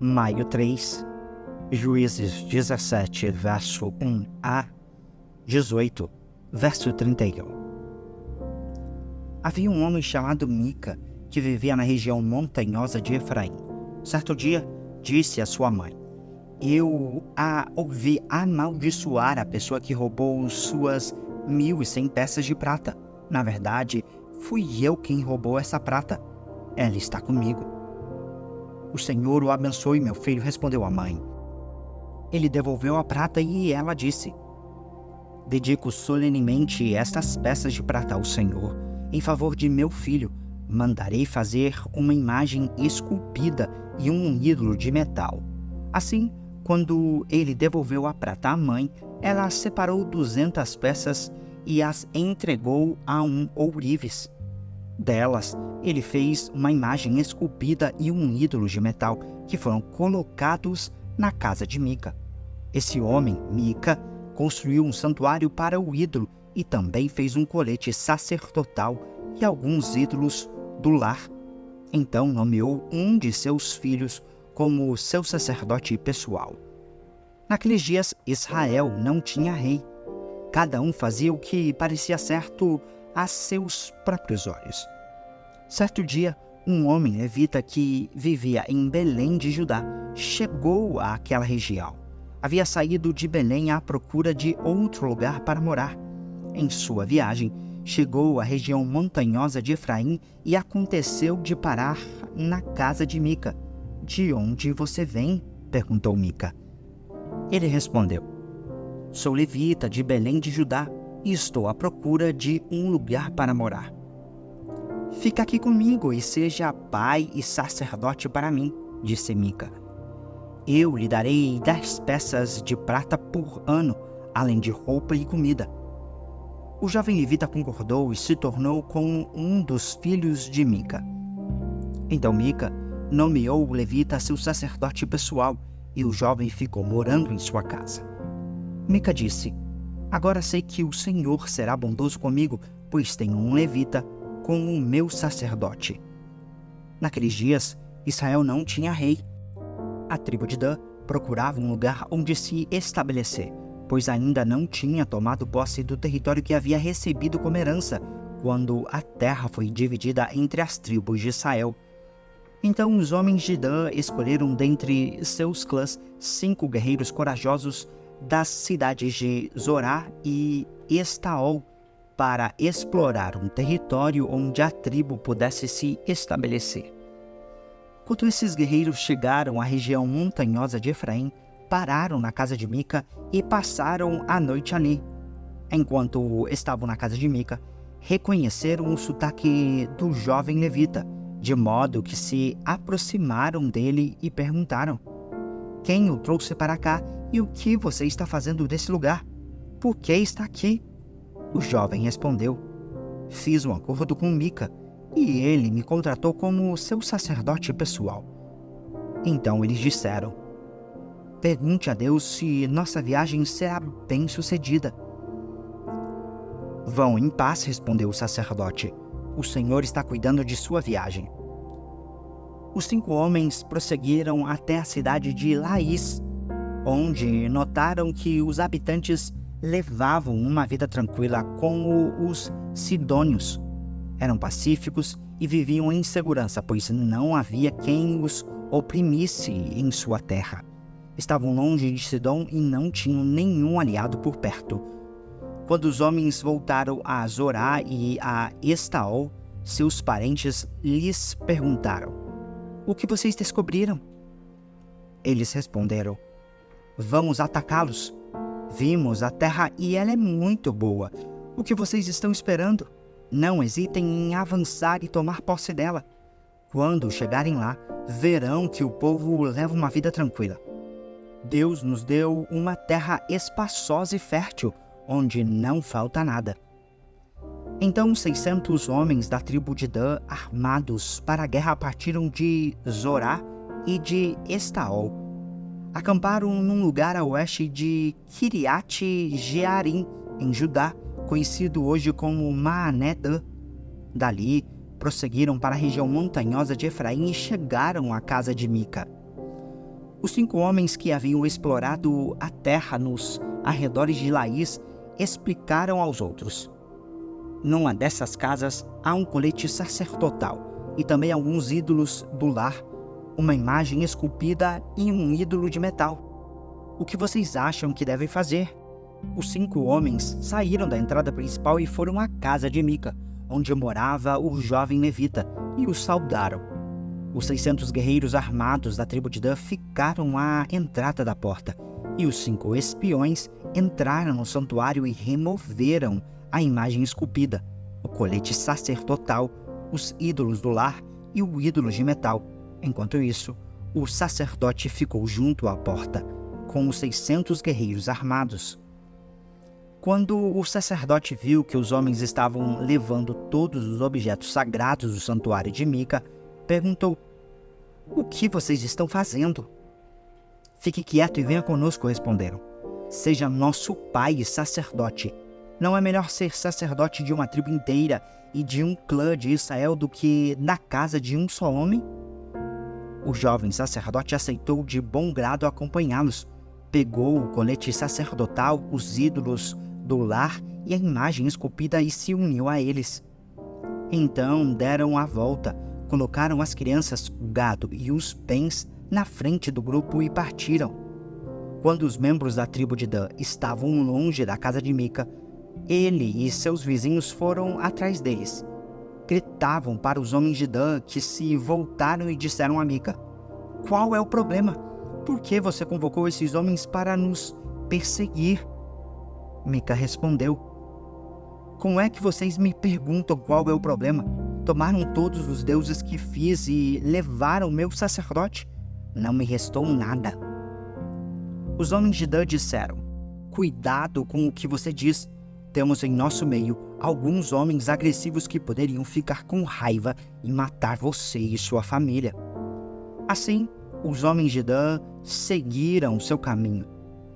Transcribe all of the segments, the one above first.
Maio 3, Juízes 17, verso 1 a 18, verso 31. Havia um homem chamado Mica, que vivia na região montanhosa de Efraim. Certo dia, disse a sua mãe: eu ouvi amaldiçoar a pessoa que roubou suas 1.100 peças de prata. Na verdade, fui eu quem roubou essa prata. Ela está comigo. O Senhor o abençoe, meu filho, respondeu a mãe. Ele devolveu a prata e ela disse: dedico solenemente estas peças de prata ao Senhor, em favor de meu filho. Mandarei fazer uma imagem esculpida e um ídolo de metal. Assim, quando ele devolveu a prata à mãe, ela separou 200 peças e as entregou a um ourives. Delas, ele fez uma imagem esculpida e um ídolo de metal, que foram colocados na casa de Mica. Esse homem, Mica, construiu um santuário para o ídolo e também fez um colete sacerdotal e alguns ídolos do lar. Então nomeou um de seus filhos como seu sacerdote pessoal. Naqueles dias, Israel não tinha rei. Cada um fazia o que parecia certo a seus próprios olhos. Certo dia, um homem levita que vivia em Belém de Judá chegou àquela região. Havia saído de Belém à procura de outro lugar para morar. Em sua viagem, chegou à região montanhosa de Efraim e aconteceu de parar na casa de Mica. De onde você vem? Perguntou Mica. Ele respondeu: sou levita de Belém de Judá e estou à procura de um lugar para morar. Fica aqui comigo e seja pai e sacerdote para mim, disse Mica. Eu lhe darei 10 peças de prata por ano, além de roupa e comida. O jovem levita concordou e se tornou como um dos filhos de Mica. Então Mica nomeou o levita seu sacerdote pessoal e o jovem ficou morando em sua casa. Mica disse: agora sei que o Senhor será bondoso comigo, pois tenho um levita como o meu sacerdote. Naqueles dias, Israel não tinha rei. A tribo de Dan procurava um lugar onde se estabelecer, pois ainda não tinha tomado posse do território que havia recebido como herança, quando a terra foi dividida entre as tribos de Israel. Então os homens de Dan escolheram dentre seus clãs 5 guerreiros corajosos das cidades de Zorá e Estaol para explorar um território onde a tribo pudesse se estabelecer. Quando esses guerreiros chegaram à região montanhosa de Efraim, pararam na casa de Mica e passaram a noite ali. Enquanto estavam na casa de Mica, reconheceram o sotaque do jovem levita, de modo que se aproximaram dele e perguntaram: quem o trouxe para cá e o que você está fazendo nesse lugar? Por que está aqui? O jovem respondeu: fiz um acordo com Mica e ele me contratou como seu sacerdote pessoal. Então eles disseram: pergunte a Deus se nossa viagem será bem-sucedida. Vão em paz, respondeu o sacerdote. O Senhor está cuidando de sua viagem. Os 5 homens prosseguiram até a cidade de Laís, onde notaram que os habitantes levavam uma vida tranquila como os sidônios. Eram pacíficos e viviam em segurança, pois não havia quem os oprimisse em sua terra. Estavam longe de Sidom e não tinham nenhum aliado por perto. Quando os homens voltaram a Zorá e a Estaol, seus parentes lhes perguntaram: o que vocês descobriram? Eles responderam: vamos atacá-los. Vimos a terra e ela é muito boa. O que vocês estão esperando? Não hesitem em avançar e tomar posse dela. Quando chegarem lá, verão que o povo leva uma vida tranquila. Deus nos deu uma terra espaçosa e fértil, onde não falta nada. Então 600 homens da tribo de Dan, armados para a guerra, partiram de Zorá e de Estaol. Acamparam num lugar a oeste de Kiriat Jearim, em Judá, conhecido hoje como Maané-Dan. Dali, prosseguiram para a região montanhosa de Efraim e chegaram à casa de Mica. Os 5 homens que haviam explorado a terra nos arredores de Laís explicaram aos outros: numa dessas casas há um colete sacerdotal e também alguns ídolos do lar, uma imagem esculpida e um ídolo de metal. O que vocês acham que devem fazer? Os 5 homens saíram da entrada principal e foram à casa de Mica, onde morava o jovem levita, e o saudaram. Os 600 guerreiros armados da tribo de Dan ficaram à entrada da porta, e os 5 espiões entraram no santuário e removeram a imagem esculpida, o colete sacerdotal, os ídolos do lar e o ídolo de metal. Enquanto isso, o sacerdote ficou junto à porta, com os 600 guerreiros armados. Quando o sacerdote viu que os homens estavam levando todos os objetos sagrados do santuário de Mica, perguntou: "O que vocês estão fazendo?" "Fique quieto e venha conosco", responderam. "Seja nosso pai e sacerdote. Não é melhor ser sacerdote de uma tribo inteira e de um clã de Israel do que na casa de um só homem?" O jovem sacerdote aceitou de bom grado acompanhá-los. Pegou o colete sacerdotal, os ídolos do lar e a imagem esculpida e se uniu a eles. Então deram a volta, colocaram as crianças, o gado e os bens na frente do grupo e partiram. Quando os membros da tribo de Dan estavam longe da casa de Mica, ele e seus vizinhos foram atrás deles. Gritavam para os homens de Dan, que se voltaram e disseram a Mica: "Qual é o problema? Por que você convocou esses homens para nos perseguir?" Mica respondeu: "Como é que vocês me perguntam qual é o problema? Tomaram todos os deuses que fiz e levaram meu sacerdote. Não me restou nada." Os homens de Dan disseram: "Cuidado com o que você diz. Temos em nosso meio alguns homens agressivos que poderiam ficar com raiva e matar você e sua família." Assim, os homens de Dan seguiram seu caminho.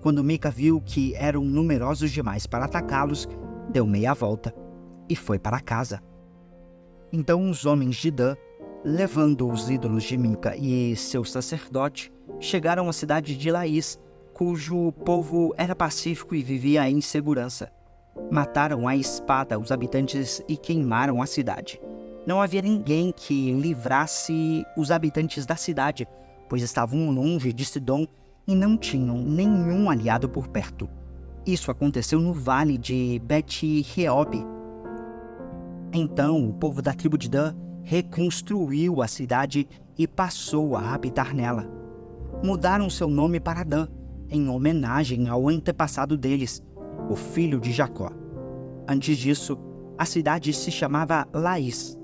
Quando Mica viu que eram numerosos demais para atacá-los, deu meia volta e foi para casa. Então os homens de Dan, levando os ídolos de Mica e seu sacerdote, chegaram à cidade de Laís, cujo povo era pacífico e vivia em segurança. Mataram à espada os habitantes e queimaram a cidade. Não havia ninguém que livrasse os habitantes da cidade, pois estavam longe de Sidom e não tinham nenhum aliado por perto. Isso aconteceu no vale de Bet-Reob. Então o povo da tribo de Dan reconstruiu a cidade e passou a habitar nela. Mudaram seu nome para Dan, em homenagem ao antepassado deles, o filho de Jacó. Antes disso, a cidade se chamava Laís.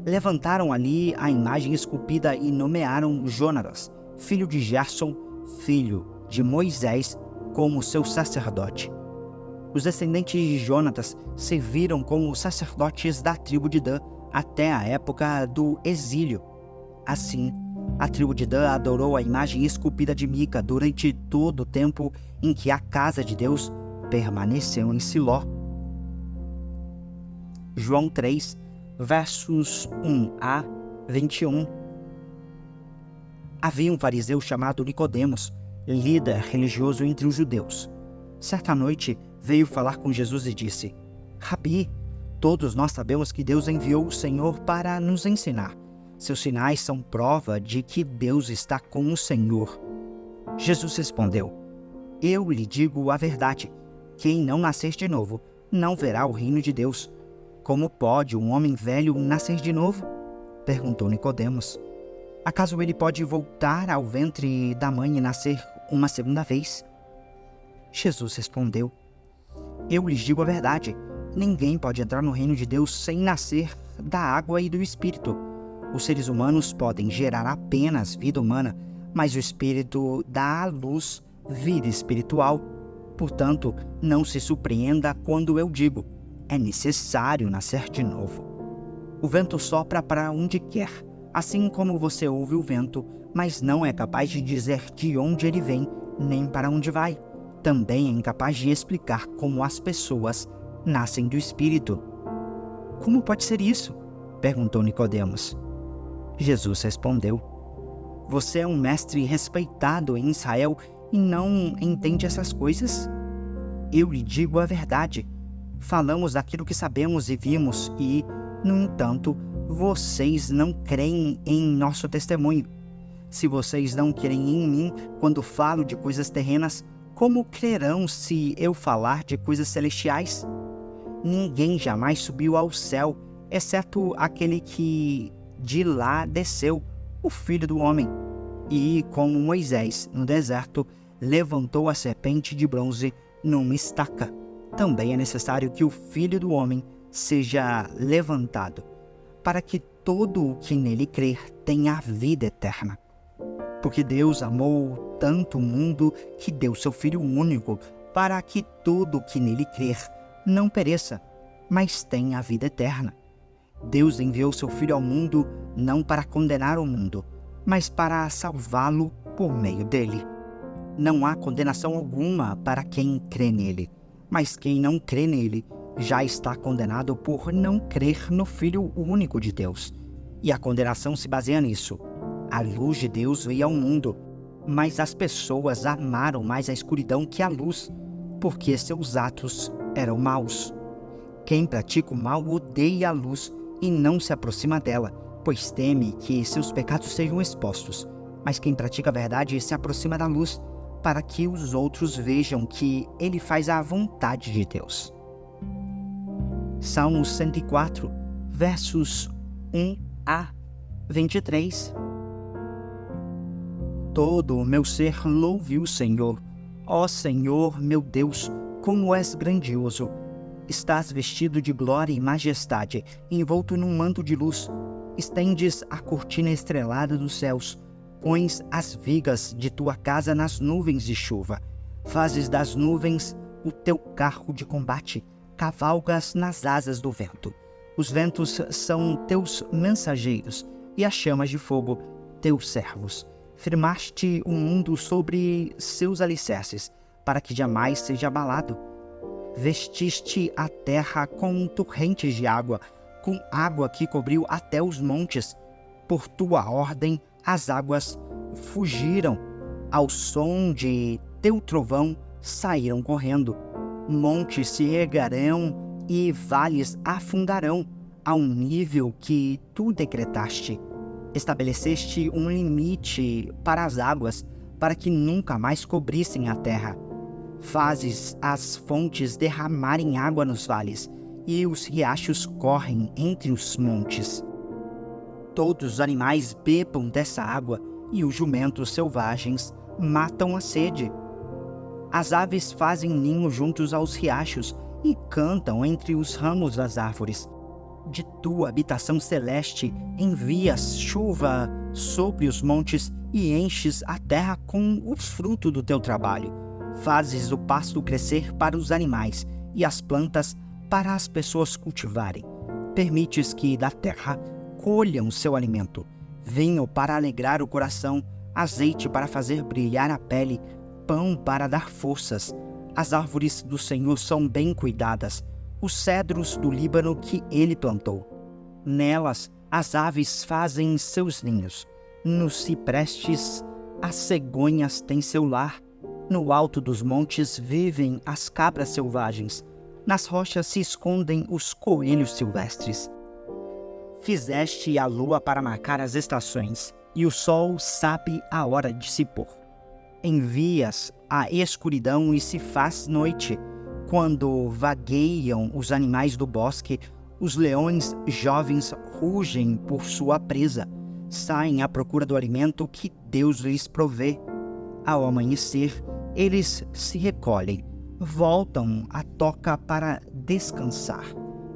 Levantaram ali a imagem esculpida e nomearam Jonatas, filho de Gerson, filho de Moisés, como seu sacerdote. Os descendentes de Jonatas serviram como sacerdotes da tribo de Dan até a época do exílio. Assim, a tribo de Dan adorou a imagem esculpida de Mica durante todo o tempo em que a casa de Deus permaneceu em Siló. João 3, versos 1 a 21. Havia um fariseu chamado Nicodemos, líder religioso entre os judeus. Certa noite veio falar com Jesus e disse: "Rabi, todos nós sabemos que Deus enviou o Senhor para nos ensinar. Seus sinais são prova de que Deus está com o Senhor." Jesus respondeu: "Eu lhe digo a verdade. Quem não nascer de novo não verá o reino de Deus." "Como pode um homem velho nascer de novo?" perguntou Nicodemos. "Acaso ele pode voltar ao ventre da mãe e nascer uma segunda vez?" Jesus respondeu: "Eu lhes digo a verdade. Ninguém pode entrar no reino de Deus sem nascer da água e do Espírito. Os seres humanos podem gerar apenas vida humana, mas o Espírito dá à luz vida espiritual. Portanto, não se surpreenda quando eu digo: é necessário nascer de novo. O vento sopra para onde quer, assim como você ouve o vento, mas não é capaz de dizer de onde ele vem, nem para onde vai. Também é incapaz de explicar como as pessoas nascem do Espírito." "Como pode ser isso?" perguntou Nicodemos. Jesus respondeu: Você é um mestre respeitado em Israel e não entende essas coisas? Eu lhe digo a verdade. Falamos daquilo que sabemos e vimos e, no entanto, vocês não creem em nosso testemunho. Se vocês não creem em mim quando falo de coisas terrenas, como crerão se eu falar de coisas celestiais? Ninguém jamais subiu ao céu, exceto aquele que de lá desceu, o Filho do Homem. E, como Moisés, no deserto, levantou a serpente de bronze numa estaca, também é necessário que o Filho do Homem seja levantado, para que todo o que nele crer tenha a vida eterna. Porque Deus amou tanto o mundo que deu seu Filho único, para que todo o que nele crer não pereça, mas tenha a vida eterna. Deus enviou seu Filho ao mundo não para condenar o mundo, mas para salvá-lo por meio dele. Não há condenação alguma para quem crê nele, mas quem não crê nele já está condenado por não crer no Filho único de Deus. E a condenação se baseia nisso. A luz de Deus veio ao mundo, mas as pessoas amaram mais a escuridão que a luz, porque seus atos eram maus. Quem pratica o mal odeia a luz e não se aproxima dela, pois teme que seus pecados sejam expostos. Mas quem pratica a verdade se aproxima da luz, para que os outros vejam que ele faz a vontade de Deus. Salmos 104, versos 1 a 23. Todo o meu ser louve o Senhor. Ó Senhor, meu Deus, como és grandioso! Estás vestido de glória e majestade, envolto num manto de luz. Estendes a cortina estrelada dos céus. Pões as vigas de tua casa nas nuvens de chuva. Fazes das nuvens o teu carro de combate. Cavalgas nas asas do vento. Os ventos são teus mensageiros e as chamas de fogo teus servos. Firmaste o mundo sobre seus alicerces, para que jamais seja abalado. Vestiste a terra com torrentes de água, com água que cobriu até os montes. Por tua ordem, as águas fugiram. Ao som de teu trovão, saíram correndo. Montes se regarão e vales afundarão, ao nível que tu decretaste. Estabeleceste um limite para as águas, para que nunca mais cobrissem a terra. Fazes as fontes derramarem água nos vales, e os riachos correm entre os montes. Todos os animais bebam dessa água, e os jumentos selvagens matam a sede. As aves fazem ninho juntos aos riachos e cantam entre os ramos das árvores. De tua habitação celeste envias chuva sobre os montes e enches a terra com o fruto do teu trabalho. Fazes o pasto crescer para os animais e as plantas para as pessoas cultivarem. Permites que da terra colham seu alimento, vinho para alegrar o coração, azeite para fazer brilhar a pele, pão para dar forças. As árvores do Senhor são bem cuidadas, os cedros do Líbano que ele plantou. Nelas as aves fazem seus ninhos, nos ciprestes as cegonhas têm seu lar, no alto dos montes vivem as cabras selvagens, nas rochas se escondem os coelhos silvestres. Fizeste a lua para marcar as estações, e o sol sabe a hora de se pôr. Envias a escuridão e se faz noite. Quando vagueiam os animais do bosque, os leões jovens rugem por sua presa, saem à procura do alimento que Deus lhes provê. Ao amanhecer, eles se recolhem, voltam à toca para descansar.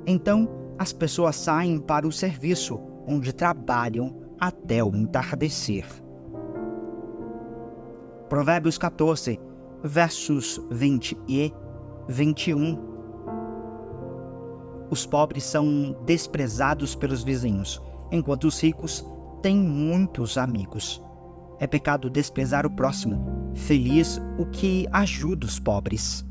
Então, as pessoas saem para o serviço, onde trabalham até o entardecer. Provérbios 14, versos 20 e 21. Os pobres são desprezados pelos vizinhos, enquanto os ricos têm muitos amigos. É pecado desprezar o próximo. Feliz o que ajuda os pobres.